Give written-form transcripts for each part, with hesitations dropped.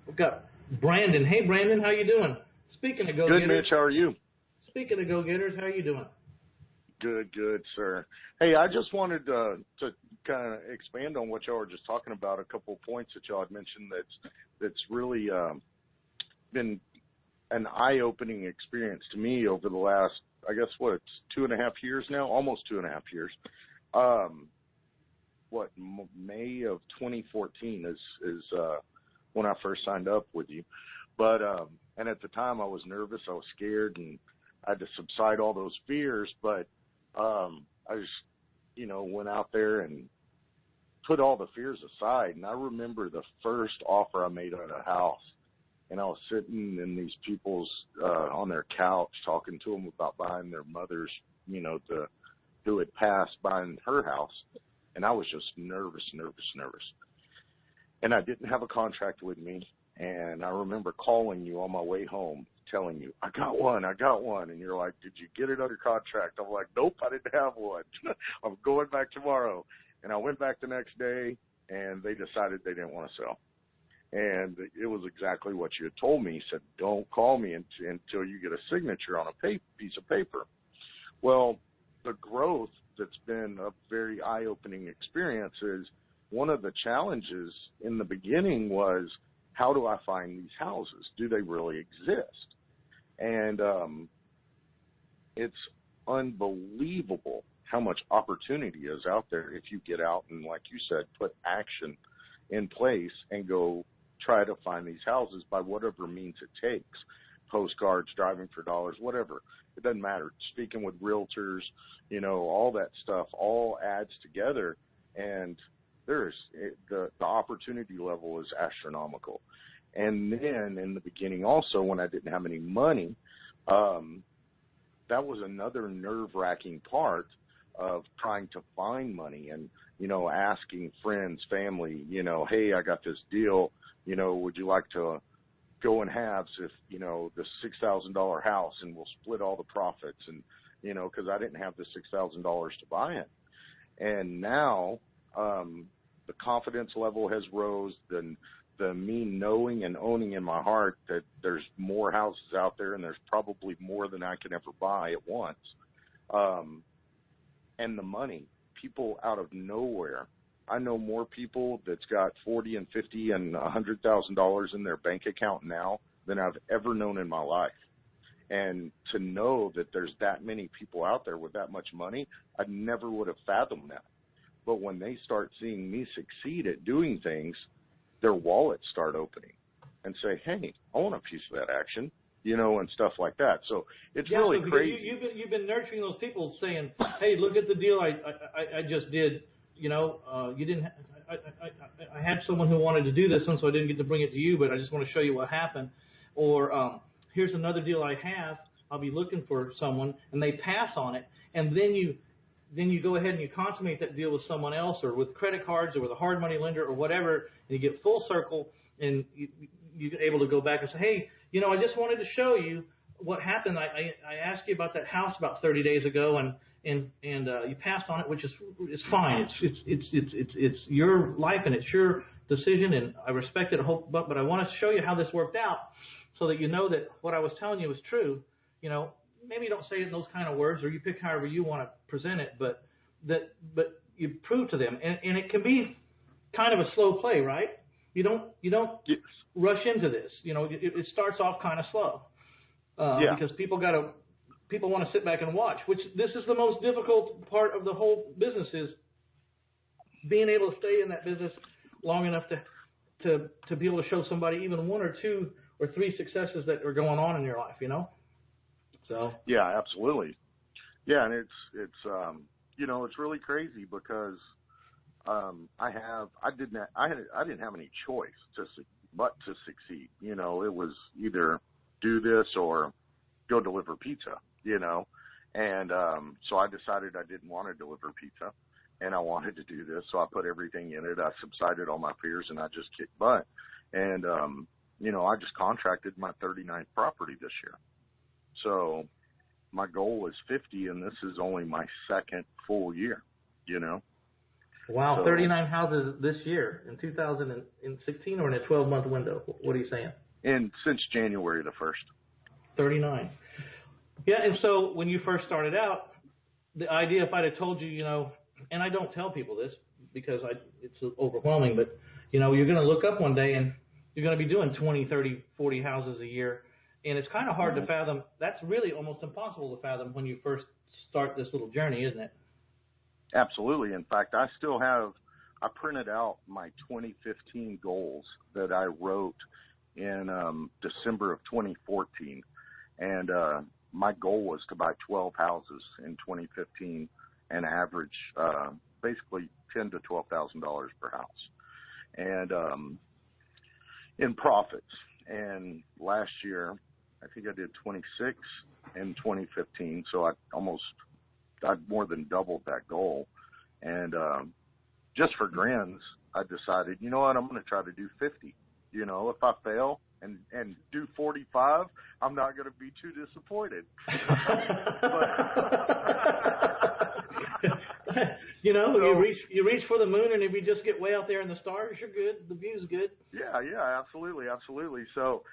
We've got Brandon. Hey, Brandon, how you doing? Speaking of go-getters. Good, Mitch. How are you? Speaking of go-getters, how are you doing? Good, sir. Hey, I just wanted to kind of expand on what y'all were just talking about, a couple of points that y'all had mentioned that's really been an eye-opening experience to me over the last, I guess, it's 2.5 years now, almost 2.5 years. May of 2014 is when I first signed up with you. But and at the time I was nervous, I was scared, and I had to subside all those fears. But I just, went out there and put all the fears aside. And I remember the first offer I made on a house, and I was sitting in these people's on their couch talking to them about buying their mother's, who had passed, buying her house. And I was just nervous. And I didn't have a contract with me. And I remember calling you on my way home, telling you, I got one. And you're like, did you get it under contract? I'm like, nope, I didn't have one. I'm going back tomorrow. And I went back the next day, and they decided they didn't want to sell. And it was exactly what you had told me. You said, don't call me until you get a signature on a piece of paper. Well, the growth that's been a very eye-opening experience is one of the challenges in the beginning was, how do I find these houses? Do they really exist? And it's unbelievable how much opportunity is out there if you get out and, like you said, put action in place and go try to find these houses by whatever means it takes. Postcards, driving for dollars, whatever. It doesn't matter. Speaking with realtors, all that stuff all adds together, and the opportunity level is astronomical. And then in the beginning also, when I didn't have any money, that was another nerve-wracking part of trying to find money and, asking friends, family, hey, I got this deal, would you like to go in halves if, the $6,000 house, and we'll split all the profits, and, because I didn't have the $6,000 to buy it. And now the confidence level has rose, the me knowing and owning in my heart that there's more houses out there, and there's probably more than I can ever buy at once. And the money, people out of nowhere. I know more people that's got $40,000 and $50,000 and $100,000 in their bank account now than I've ever known in my life. And to know that there's that many people out there with that much money, I never would have fathomed that. But when they start seeing me succeed at doing things, their wallets start opening and say, hey, I want a piece of that action, and stuff like that. So it's really crazy. You've been nurturing those people saying, hey, look at the deal I just did. You didn't. I had someone who wanted to do this, and so I didn't get to bring it to you, but I just want to show you what happened. Or here's another deal I have. I'll be looking for someone, and they pass on it, and then you go ahead and you consummate that deal with someone else, or with credit cards, or with a hard money lender, or whatever, and you get full circle, and you're able to go back and say, hey, I just wanted to show you what happened. I asked you about that house about 30 days ago, and you passed on it, which is fine. It's your life and it's your decision, and I respect it. But I want to show you how this worked out, so that you know that what I was telling you is true. Maybe you don't say it in those kind of words, or you pick however you want to present it, but you prove to them, and it can be kind of a slow play, right? You don't Yes. rush into this. It starts off kind of slow because people want to sit back and watch. Which this is the most difficult part of the whole business, is being able to stay in that business long enough to be able to show somebody even one or two or three successes that are going on in your life. So yeah, absolutely. Yeah, and it's really crazy because I didn't have any choice but to succeed. It was either do this or go deliver pizza. And so I decided I didn't want to deliver pizza, and I wanted to do this. So I put everything in it. I subsided all my fears, and I just kicked butt. And I just contracted my 39th property this year. So my goal is 50, and this is only my second full year. Wow, So, 39 houses this year in 2016 or in a 12-month window? What are you saying? since January the 1st. 39. Yeah, and so when you first started out, the idea, if I'd have told you, you know, and I don't tell people this because it's overwhelming, but, you know, you're going to look up one day and you're going to be doing 20, 30, 40 houses a year, and it's kind of hard to fathom. That's really almost impossible to fathom when you first start this little journey, isn't it? Absolutely. In fact, I printed out my 2015 goals that I wrote in December of 2014. And my goal was to buy 12 houses in 2015 and average basically $10,000 to $12,000 per house. And in profits. And last year, I think I did 26 in 2015, so I more than doubled that goal. And just for grins, I decided, you know what, I'm going to try to do 50. You know, if I fail and do 45, I'm not going to be too disappointed. You know, so, you reach for the moon, and if you just get way out there in the stars, you're good. The view's good. Yeah, absolutely. So,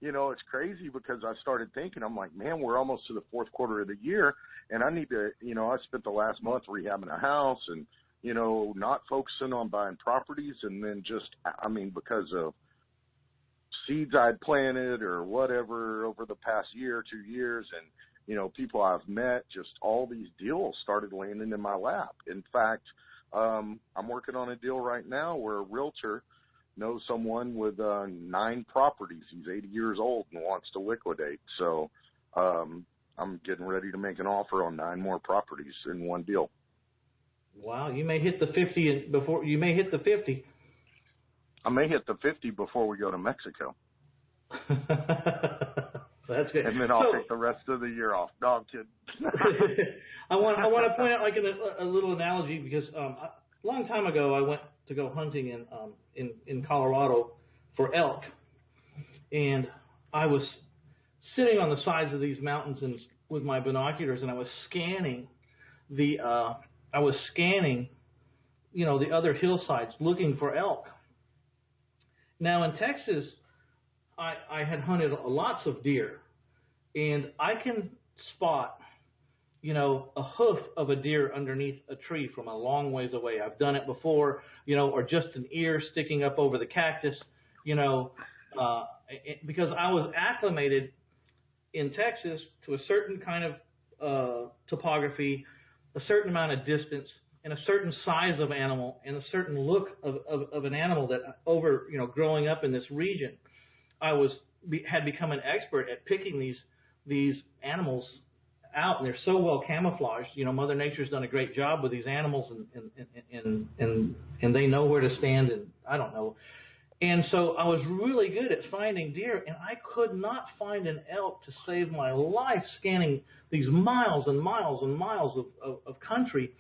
you know, it's crazy because I started thinking, I'm like, man, we're almost to the fourth quarter of the year, and I need to, you know, I spent the last month rehabbing a house and, you know, not focusing on buying properties, and then just, I mean, because of seeds I'd planted or whatever over the past year, 2 years, and, you know, people I've met, just all these deals started landing in my lap. In fact, I'm working on a deal right now where a realtor knows someone with 9 properties. He's 80 years old and wants to liquidate. So I'm getting ready to make an offer on 9 more properties in one deal. Wow, you may hit the 50 before you may hit the 50. I may hit the 50 before we go to Mexico. That's good. And then I'll take the rest of the year off. No, I'm kidding. I want to point out like a little analogy because a long time ago I went to go hunting in Colorado for elk, and I was sitting on the sides of these mountains and with my binoculars, and I was scanning you know, the other hillsides looking for elk. Now in Texas, I had hunted lots of deer, and I can spot, you know, a hoof of a deer underneath a tree from a long ways away. I've done it before, you know, or just an ear sticking up over the cactus, you know, because I was acclimated in Texas to a certain kind of topography, a certain amount of distance, and a certain size of animal, and a certain look of an animal that over, you know, growing up in this region, I had become an expert at picking these animals out, and they're so well camouflaged. You know, Mother Nature's done a great job with these animals, and they know where to stand, and I don't know. And so I was really good at finding deer, and I could not find an elk to save my life, scanning these miles and miles and miles of country.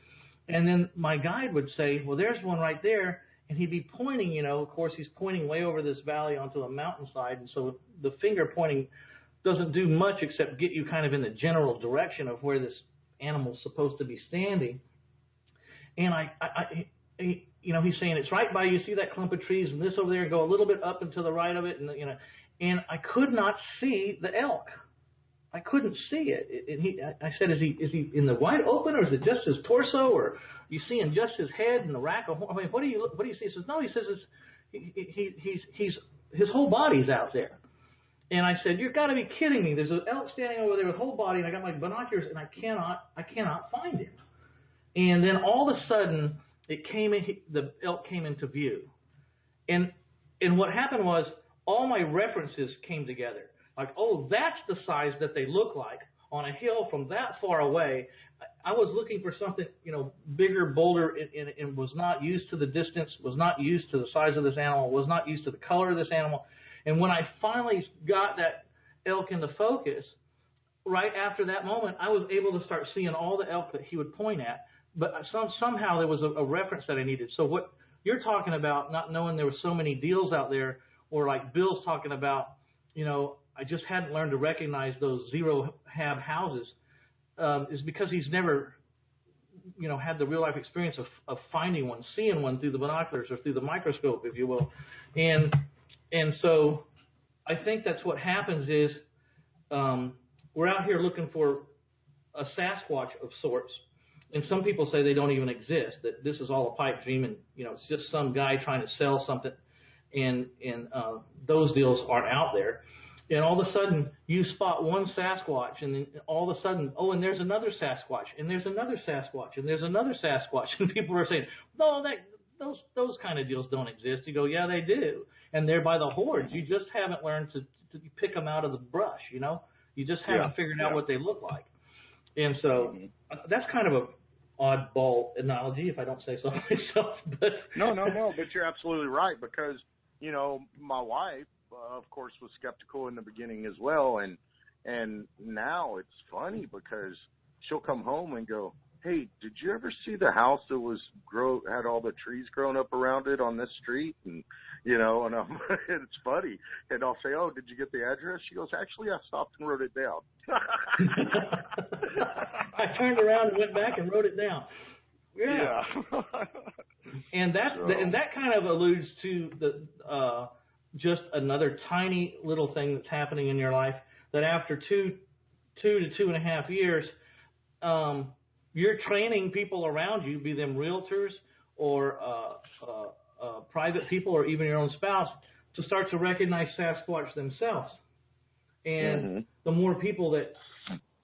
And then my guide would say, well, there's one right there. And he'd be pointing, you know, of course, he's pointing way over this valley onto a mountainside. And so the finger pointing doesn't do much except get you kind of in the general direction of where this animal's supposed to be standing. And you know, he's saying, it's right by you. See that clump of trees and this over there? Go a little bit up and to the right of it. And, you know, and I could not see the elk. I couldn't see it. And I said, is he in the wide open, or is it just his torso, or you seeing just his head and the rack of? I mean, what do you see? He says, no. He says he's his whole body's out there. And I said, you've got to be kidding me. There's an elk standing over there with whole body, and I got my binoculars, and I cannot find him. And then all of a sudden, the elk came into view, and what happened was all my references came together. Like, oh, that's the size that they look like on a hill from that far away. I was looking for something, you know, bigger, bolder, and was not used to the distance, was not used to the size of this animal, was not used to the color of this animal. And when I finally got that elk into focus, right after that moment, I was able to start seeing all the elk that he would point at. But somehow there was a reference that I needed. So what you're talking about, not knowing there were so many deals out there, or like Bill's talking about, you know, I just hadn't learned to recognize those zero hab houses, is because he's never had the real life experience of finding one, seeing one through the binoculars or through the microscope, if you will. And so I think that's what happens is we're out here looking for a Sasquatch of sorts. And some people say they don't even exist, that this is all a pipe dream and, it's just some guy trying to sell something. And those deals aren't out there. And all of a sudden, you spot one Sasquatch, and then all of a sudden, and there's another Sasquatch, and there's another Sasquatch, and there's another Sasquatch. And people are saying, no, those kind of deals don't exist. You go, yeah, they do. And they're by the hordes. You just haven't learned to pick them out of the brush, You just haven't figured out what they look like. And so that's kind of a oddball analogy, if I don't say so myself. But No, but you're absolutely right, because, my wife, of course, was skeptical in the beginning as well, and now it's funny because she'll come home and go, hey, did you ever see the house that had all the trees growing up around it on this street? And and it's funny, and I'll say, oh, did you get the address? She goes, actually, I stopped and wrote it down. I turned around and went back and wrote it down. Yeah. And that kind of alludes to the just another tiny little thing that's happening in your life, that after 2 to 2.5 years, you're training people around you, be them realtors or private people or even your own spouse, to start to recognize Sasquatch themselves. And the more people that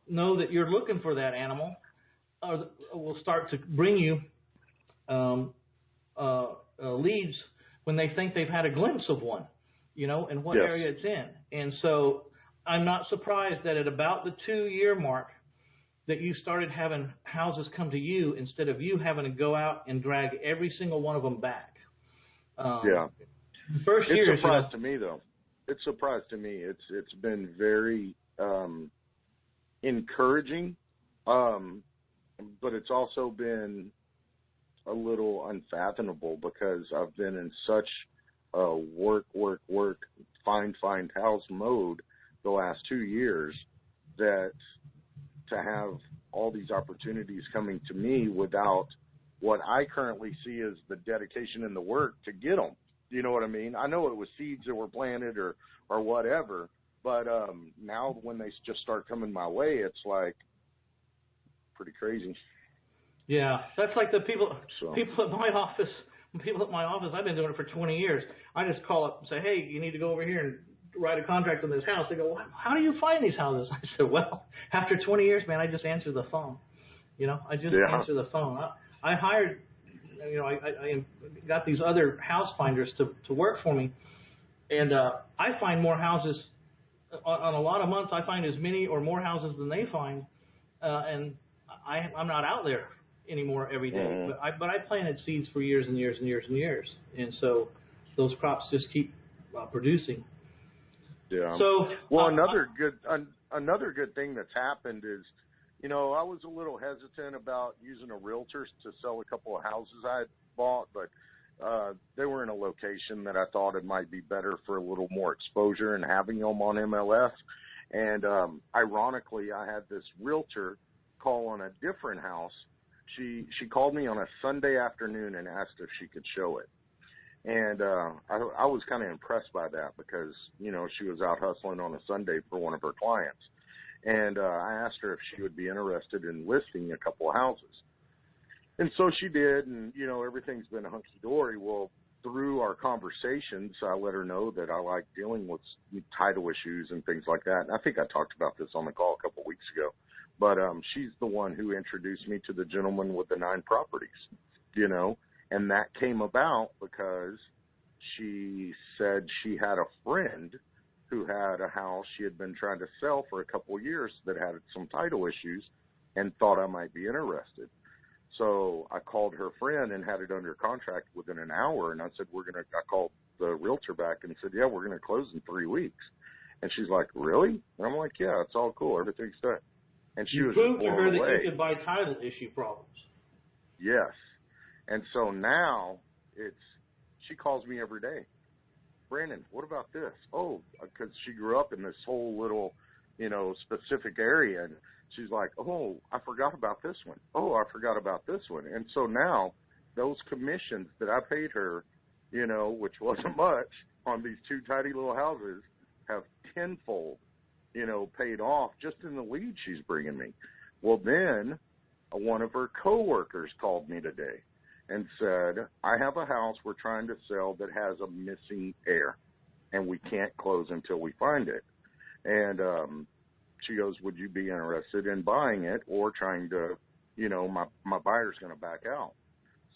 know that you're looking for that animal will start to bring you leads when they think they've had a glimpse of one, and what area it's in. And so I'm not surprised that at about the 2-year mark that you started having houses come to you instead of you having to go out and drag every single one of them back. First year, it's a surprise to me, though. It's a surprise to me. It's been very encouraging, but it's also been a little unfathomable, because I've been in such work, find house mode the last 2 years, that to have all these opportunities coming to me without what I currently see as the dedication and the work to get them. You know what I mean? I know it was seeds that were planted or whatever, but now when they just start coming my way, it's like pretty crazy. Yeah, that's like the people at my office. People at my office, I've been doing it for 20 years. I just call up and say, hey, you need to go over here and write a contract on this house. They go, how do you find these houses? I said, well, after 20 years, man, I just answer the phone. I just answer the phone. I hired, I got these other house finders to work for me, and I find more houses on a lot of months. I find as many or more houses than they find, and I'm not out there anymore every day. But I planted seeds for years and years and years and years, and so those crops just keep producing. Yeah. So another good thing that's happened is, I was a little hesitant about using a realtor to sell a couple of houses I had bought, but they were in a location that I thought it might be better for a little more exposure and having them on MLS. And ironically, I had this realtor call on a different house. She called me on a Sunday afternoon and asked if she could show it. And I was kind of impressed by that, because, she was out hustling on a Sunday for one of her clients. And I asked her if she would be interested in listing a couple of houses. And so she did, and, everything's been hunky-dory. Well, through our conversations, I let her know that I like dealing with title issues and things like that. And I think I talked about this on the call a couple of weeks ago. But she's the one who introduced me to the gentleman with the 9 properties, And that came about because she said she had a friend who had a house she had been trying to sell for a couple of years that had some title issues, and thought I might be interested. So I called her friend and had it under contract within an hour. And I said, I called the realtor back and said, yeah, we're going to close in 3 weeks. And she's like, really? And I'm like, yeah, it's all cool. Everything's done. And she was proved to her blown away. that you could buy title issue problems. Yes. And so now she calls me every day. Brandon, what about this? Oh, because she grew up in this whole little specific area. And she's like, oh, I forgot about this one. Oh, I forgot about this one. And so now those commissions that I paid her, which wasn't much on these 2 tiny little houses, have tenfold, paid off just in the lead she's bringing me. Well, then one of her coworkers called me today and said, I have a house we're trying to sell that has a missing heir, and we can't close until we find it. And she goes, would you be interested in buying it or trying to, my buyer's going to back out.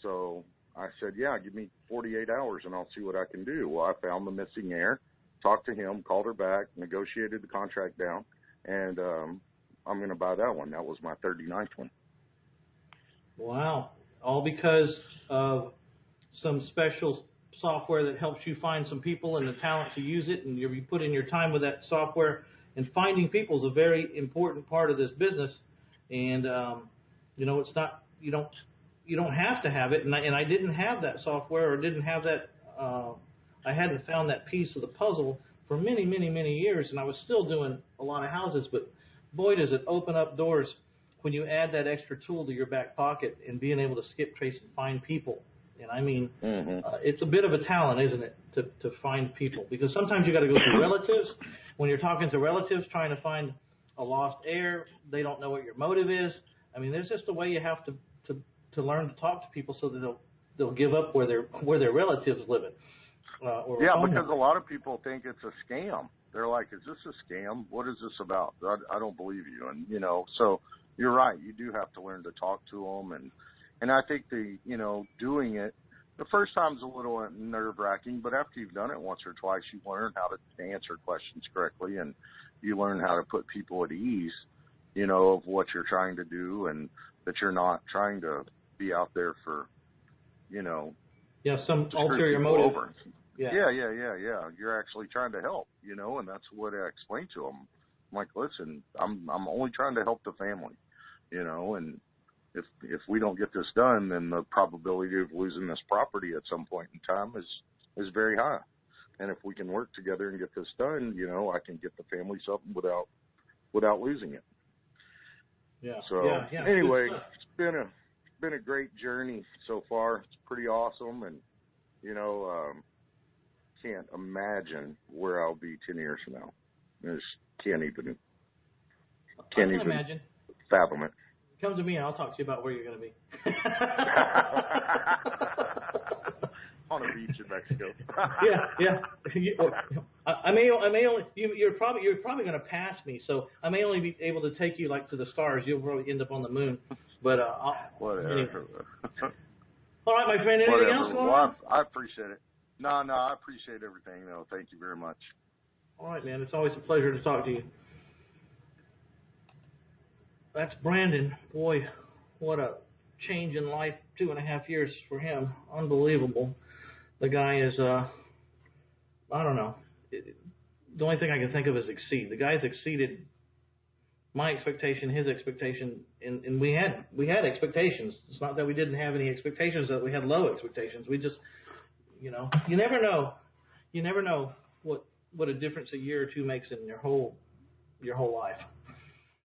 So I said, yeah, give me 48 hours and I'll see what I can do. Well, I found the missing heir, talked to him, called her back, negotiated the contract down, and I'm going to buy that one. That was my 39th one. Wow. All because of some special software that helps you find some people and the talent to use it, and you put in your time with that software. And finding people is a very important part of this business. And it's not, you don't have to have it. And I didn't have that software, or didn't have that. I hadn't found that piece of the puzzle for many, many, many years, and I was still doing a lot of houses. But boy, does it open up doors when you add that extra tool to your back pocket and being able to skip trace and find people. And I mean, it's a bit of a talent, isn't it, to find people? Because sometimes you got to go through relatives. When you're talking to relatives trying to find a lost heir, they don't know what your motive is. I mean, there's just a way you have to learn to talk to people so that they'll give up where their relatives live. Because a lot of people think it's a scam. They're like, is this a scam? What is this about? I don't believe you. And, so you're right. You do have to learn to talk to them. And I think doing it, the first time's a little nerve-wracking, but after you've done it once or twice, you learn how to answer questions correctly, and you learn how to put people at ease, of what you're trying to do, and that you're not trying to be out there for, some ulterior motive. Over. Yeah. You're actually trying to help, and that's what I explained to them. I'm like, listen, I'm only trying to help the family, and if we don't get this done, then the probability of losing this property at some point in time is very high. And if we can work together and get this done, I can get the family something without losing it. Yeah. So anyway, it's been a great journey so far. It's pretty awesome, and can't imagine where I'll be 10 years from now. I just can't even imagine. Fathom it. Come to me and I'll talk to you about where you're going to be. On a beach in Mexico. Yeah. I may only. You're probably going to pass me, so I may only be able to take you like to the stars. You'll probably end up on the moon. But whatever. Anyway. All right, my friend. Anything else going on? I appreciate it. No, I appreciate everything. No, thank you very much. All right, man. It's always a pleasure to talk to you. That's Brandon. Boy, what a change in life. 2.5 years for him. Unbelievable. The guy is, I don't know. The only thing I can think of is exceed. The guy's exceeded my expectation, his expectation, and we had expectations. It's not that we didn't have any expectations, that we had low expectations. We just, you never know. You never know what a difference a year or two makes in your whole life.